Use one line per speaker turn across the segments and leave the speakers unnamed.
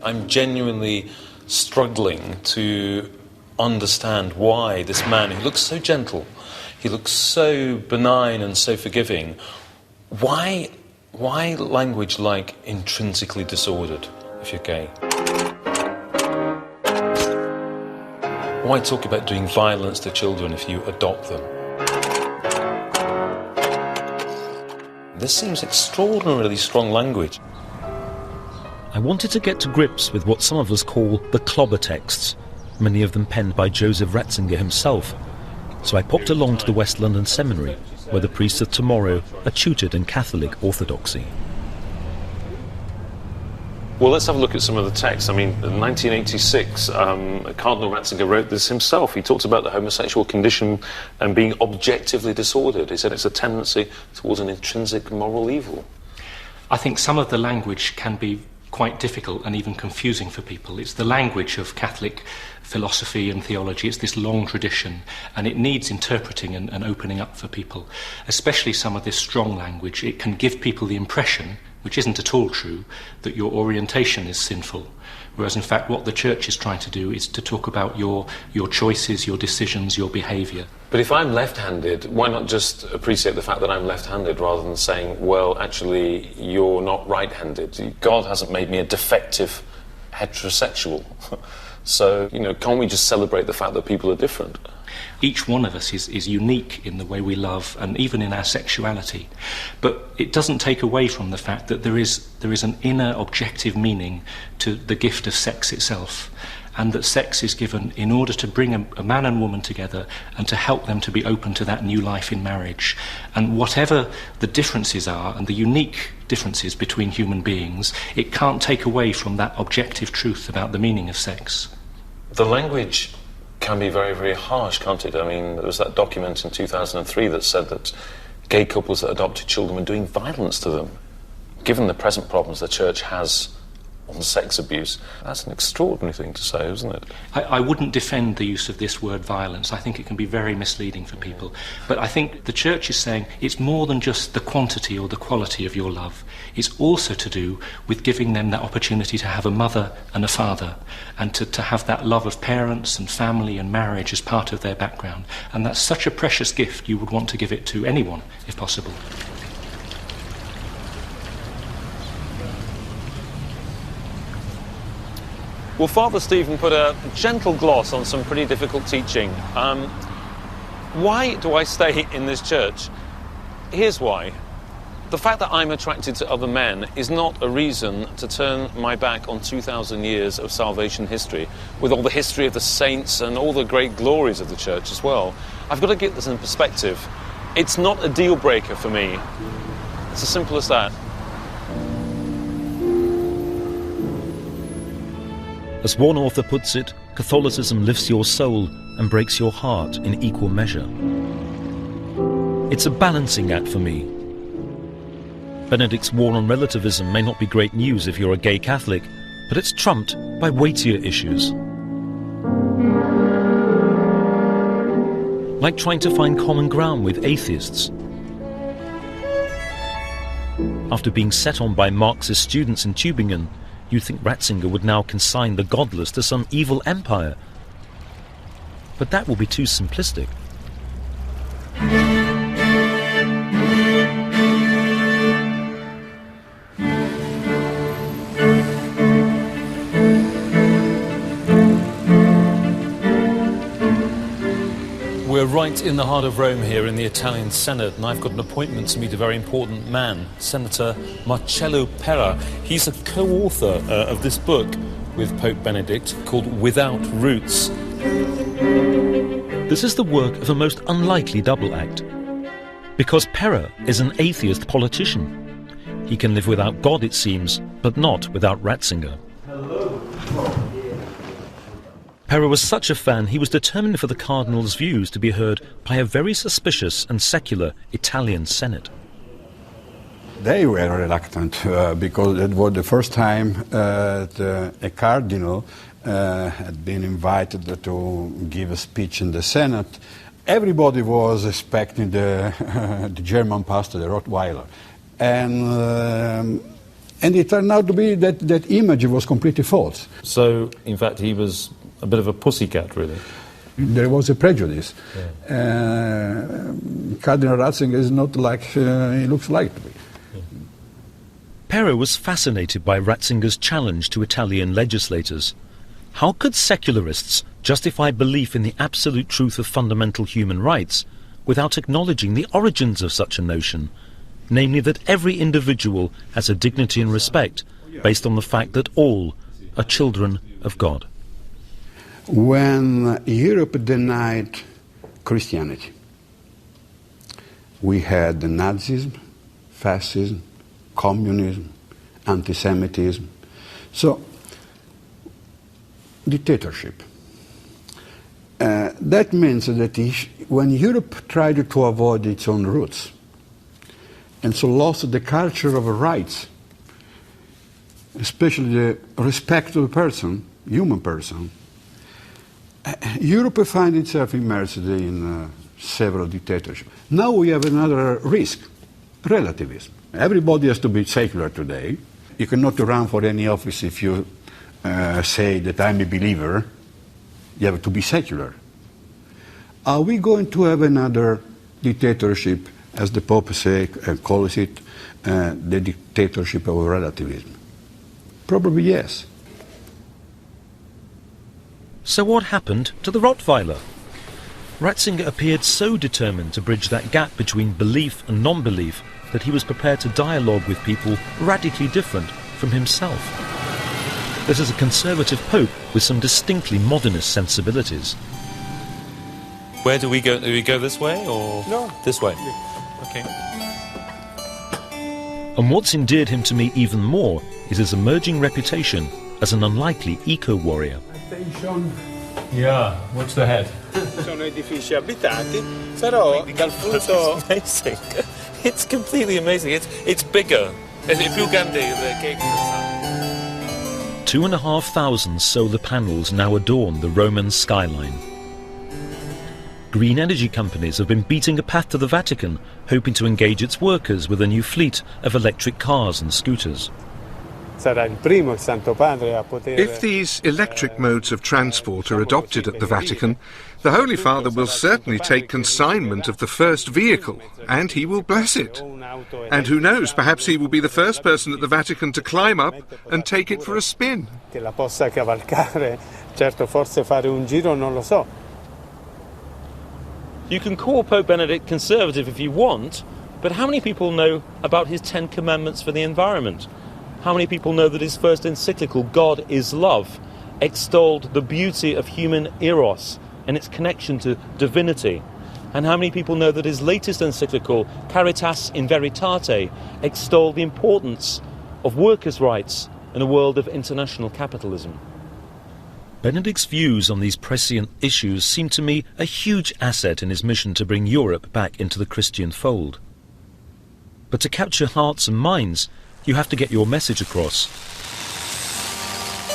I'm genuinely struggling to understand why this man who looks so gentle, he looks so benign and so forgiving, why language like intrinsically disordered if you're gay? Why talk about doing violence to children if you adopt them? This seems extraordinarily strong language.
I wanted to get to grips with what some of us call the clobber texts, many of them penned by Joseph Ratzinger himself. So I popped along to the West London Seminary, where the priests of tomorrow are tutored in Catholic orthodoxy.
Well, let's have a look at some of the texts. I mean, in 1986, Cardinal Ratzinger wrote this himself. He talks about the homosexual condition and being objectively disordered. He said it's a tendency towards an intrinsic moral evil.
I think some of the language can be quite difficult and even confusing for people. It's the language of Catholic philosophy and theology. It's this long tradition, and it needs interpreting and opening up for people, especially some of this strong language. It can give people the impression, which isn't at all true, that your orientation is sinful, whereas in fact what the Church is trying to do is to talk about your choices, your decisions, your behaviour.
But if I'm left-handed, why not just appreciate the fact that I'm left-handed rather than saying, well, actually, you're not right-handed. God hasn't made me a defective heterosexual. So, can't we just celebrate the fact that people are different?
Each one of us is unique in the way we love and even in our sexuality. But it doesn't take away from the fact that there is an inner objective meaning to the gift of sex itself, and that sex is given in order to bring a man and woman together and to help them to be open to that new life in marriage. And whatever the differences are, and the unique differences between human beings, it can't take away from that objective truth about the meaning of sex.
The language can be very, very harsh, can't it? I mean, there was that document in 2003 that said that gay couples that adopted children were doing violence to them. Given the present problems the Church has on sex abuse, that's an extraordinary thing to say, isn't it?
I wouldn't defend the use of this word violence. I think it can be very misleading for people. But I think the Church is saying it's more than just the quantity or the quality of your love. It's also to do with giving them that opportunity to have a mother and a father, and to have that love of parents and family and marriage as part of their background. And that's such a precious gift, you would want to give it to anyone, if possible.
Well, Father Stephen put a gentle gloss on some pretty difficult teaching. Why do I stay in this church? Here's why. The fact that I'm attracted to other men is not a reason to turn my back on 2,000 years of salvation history, with all the history of the saints and all the great glories of the church as well. I've got to get this in perspective. It's not a deal breaker for me. It's as simple as that.
As one author puts it, Catholicism lifts your soul and breaks your heart in equal measure. It's a balancing act for me. Benedict's war on relativism may not be great news if you're a gay Catholic, but it's trumped by weightier issues. Like trying to find common ground with atheists. After being set on by Marxist students in Tübingen, you'd think Ratzinger would now consign the godless to some evil empire. But that will be too simplistic.
We're right in the heart of Rome here in the Italian Senate, and I've got an appointment to meet a very important man, Senator Marcello Pera. He's a co-author of this book with Pope Benedict called Without Roots.
This is the work of a most unlikely double act, because Pera is an atheist politician. He can live without God, it seems, but not without Ratzinger. Pera was such a fan, he was determined for the Cardinal's views to be heard by a very suspicious and secular Italian Senate.
They were reluctant because it was the first time a cardinal had been invited to give a speech in the Senate. Everybody was expecting the German pastor, the Rottweiler. And And it turned out to be that image was completely false.
So, in fact, he was a bit of a pussycat, really.
There was a prejudice.
Yeah.
Cardinal Ratzinger is not like he looks like to be.
Pero was fascinated by Ratzinger's challenge to Italian legislators. How could secularists justify belief in the absolute truth of fundamental human rights without acknowledging the origins of such a notion, namely that every individual has a dignity and respect based on the fact that all are children of God?
When Europe denied Christianity, we had the Nazism, fascism, communism, anti-Semitism, so dictatorship. That means that when Europe tried to avoid its own roots, and so lost the culture of rights, especially the respect to the person, human person, Europe finds itself immersed in several dictatorships. Now we have another risk, relativism. Everybody has to be secular today. You cannot run for any office if you say that I'm a believer. You have to be secular. Are we going to have another dictatorship, as the Pope calls it, the dictatorship of relativism? Probably yes.
So what happened to the Rottweiler? Ratzinger appeared so determined to bridge that gap between belief and non-belief that he was prepared to dialogue with people radically different from himself. This is a conservative pope with some distinctly modernist sensibilities.
Where do we go? Do we go this way or
No.
this way? Okay.
And what's endeared him to me even more is his emerging reputation as an unlikely eco-warrior.
Attention.
Yeah, watch the head.
Sono edifici abitati, però dal punto...
Amazing. It's completely amazing. It's bigger. È più grande che
2,500 solar panels now adorn the Roman skyline. Green energy companies have been beating a path to the Vatican, hoping to engage its workers with a new fleet of electric cars and scooters.
If these electric modes of transport are adopted at the Vatican, the Holy Father will certainly take consignment of the first vehicle, and he will bless it. And who knows, perhaps he will be the first person at the Vatican to climb up and take it for a spin.
You can call Pope Benedict conservative if you want, but how many people know about his 10 commandments for the environment? How many people know that his first encyclical, God is Love, extolled the beauty of human eros and its connection to divinity? And how many people know that his latest encyclical, Caritas in Veritate, extolled the importance of workers' rights in a world of international capitalism?
Benedict's views on these prescient issues seem to me a huge asset in his mission to bring Europe back into the Christian fold. But to capture hearts and minds, you have to get your message across.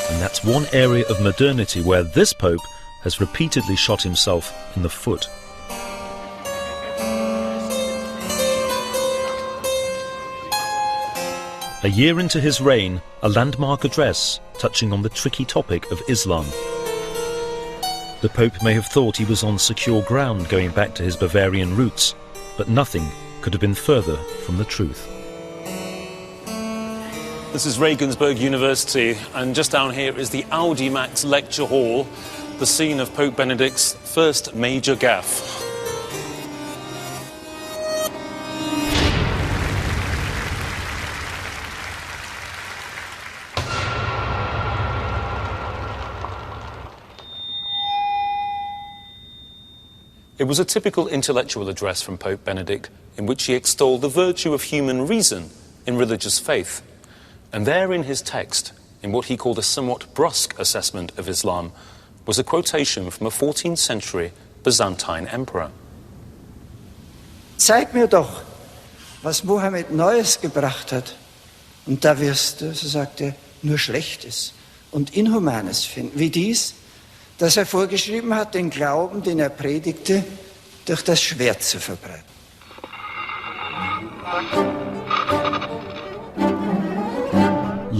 And that's one area of modernity where this Pope has repeatedly shot himself in the foot. A year into his reign, a landmark address touching on the tricky topic of Islam. The Pope may have thought he was on secure ground going back to his Bavarian roots, but nothing could have been further from the truth.
This is Regensburg University, and just down here is the Audimax Lecture Hall, the scene of Pope Benedict's first major gaffe. It was a typical intellectual address from Pope Benedict in which he extolled the virtue of human reason in religious faith. And there in his text, in what he called a somewhat brusque assessment of Islam, was a quotation from a 14th century Byzantine emperor.
Zeig mir doch, was Mohammed Neues gebracht hat. Und da wirst du, so sagt er, nur Schlechtes und Inhumanes finden. Wie dies, dass er vorgeschrieben hat, den Glauben, den er predigte, durch das Schwert zu verbreiten.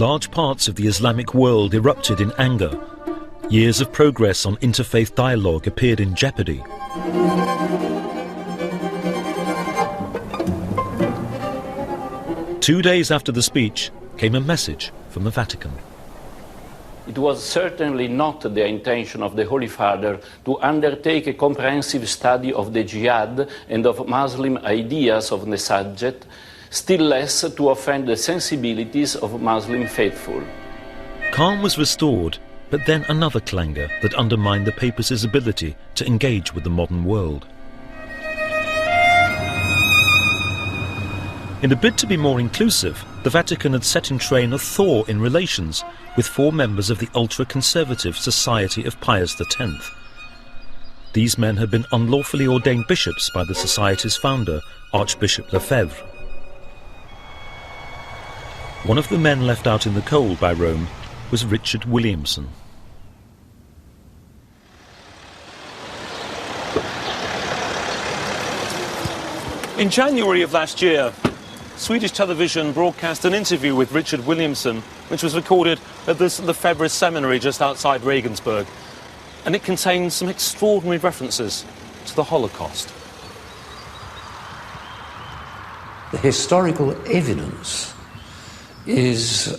large parts of the Islamic world erupted in anger. Years of progress on interfaith dialogue appeared in jeopardy. Two days after the speech came a message from the Vatican.
It was certainly not the intention of the Holy Father to undertake a comprehensive study of the jihad and of Muslim ideas of the subject, still less to offend the sensibilities of Muslim faithful.
Calm was restored, but then another clangor that undermined the papacy's ability to engage with the modern world. In a bid to be more inclusive, the Vatican had set in train a thaw in relations with 4 members of the ultra-conservative Society of Pius X. These men had been unlawfully ordained bishops by the Society's founder, Archbishop Lefebvre. One of the men left out in the cold by Rome was Richard Williamson.
In January of last year, Swedish television broadcast an interview with Richard Williamson, which was recorded at the Lefebvre Seminary just outside Regensburg, and it contained some extraordinary references to the Holocaust.
The historical evidence is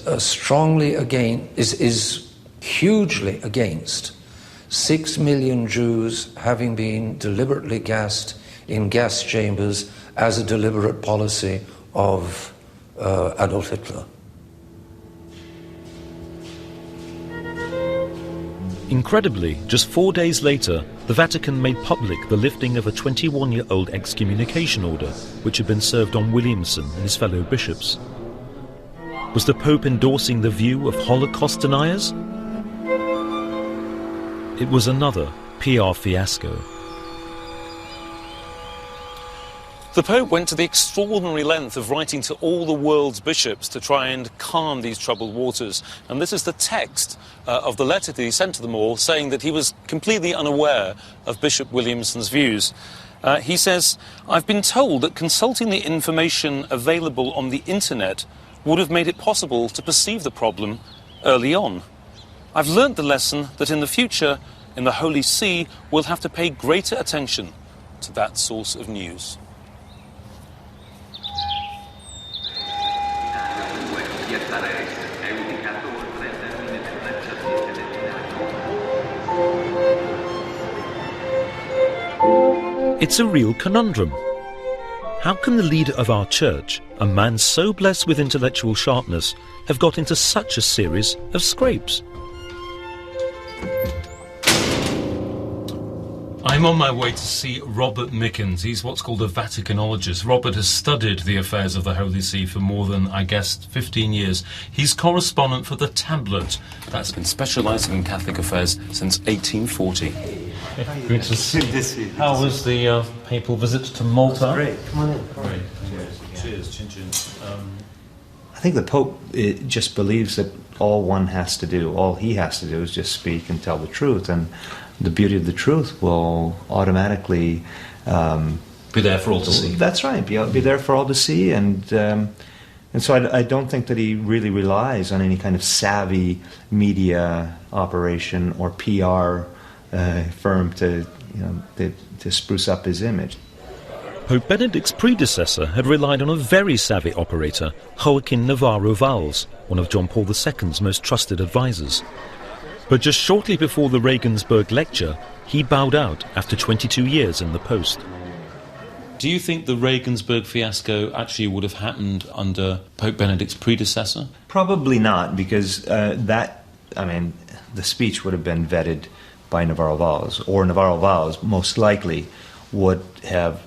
hugely against 6 million Jews having been deliberately gassed in gas chambers as a deliberate policy of Adolf Hitler.
Incredibly, just 4 days later, the Vatican made public the lifting of a 21-year-old excommunication order which had been served on Williamson and his fellow bishops. Was the Pope endorsing the view of Holocaust deniers? It was another PR fiasco.
The Pope went to the extraordinary length of writing to all the world's bishops to try and calm these troubled waters. And this is the text of the letter that he sent to them all, saying that he was completely unaware of Bishop Williamson's views. He says, "I've been told that consulting the information available on the internet would have made it possible to perceive the problem early on. I've learnt the lesson that in the future, in the Holy See, we'll have to pay greater attention to that source of news."
It's a real conundrum. How can the leader of our church, a man so blessed with intellectual sharpness, have got into such a series of scrapes?
I'm on my way to see Robert Mickens. He's what's called a Vaticanologist. Robert has studied the affairs of the Holy See for more than, I guess, 15 years. He's correspondent for The Tablet. That's been specialising in Catholic affairs since 1840.
Good to see. How was the papal visit to Malta?
Great. Come on in.
Great. Cheers. Chin chin.
I think the Pope just believes that all he has to do is just speak and tell the truth, and the beauty of the truth will automatically
be there for all to see.
That's right. Be there for all to see, and so I don't think that he really relies on any kind of savvy media operation or PR firm to spruce up his image.
Pope Benedict's predecessor had relied on a very savvy operator, Joaquin Navarro Valls, one of John Paul II's most trusted advisors. But just shortly before the Regensburg lecture, he bowed out after 22 years in the post.
Do you think the Regensburg fiasco actually would have happened under Pope Benedict's predecessor?
Probably not, because the speech would have been vetted by Navarro Valls, or Navarro Valls most likely would have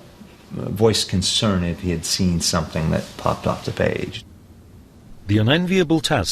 voiced concern if he had seen something that popped off the page.
The unenviable task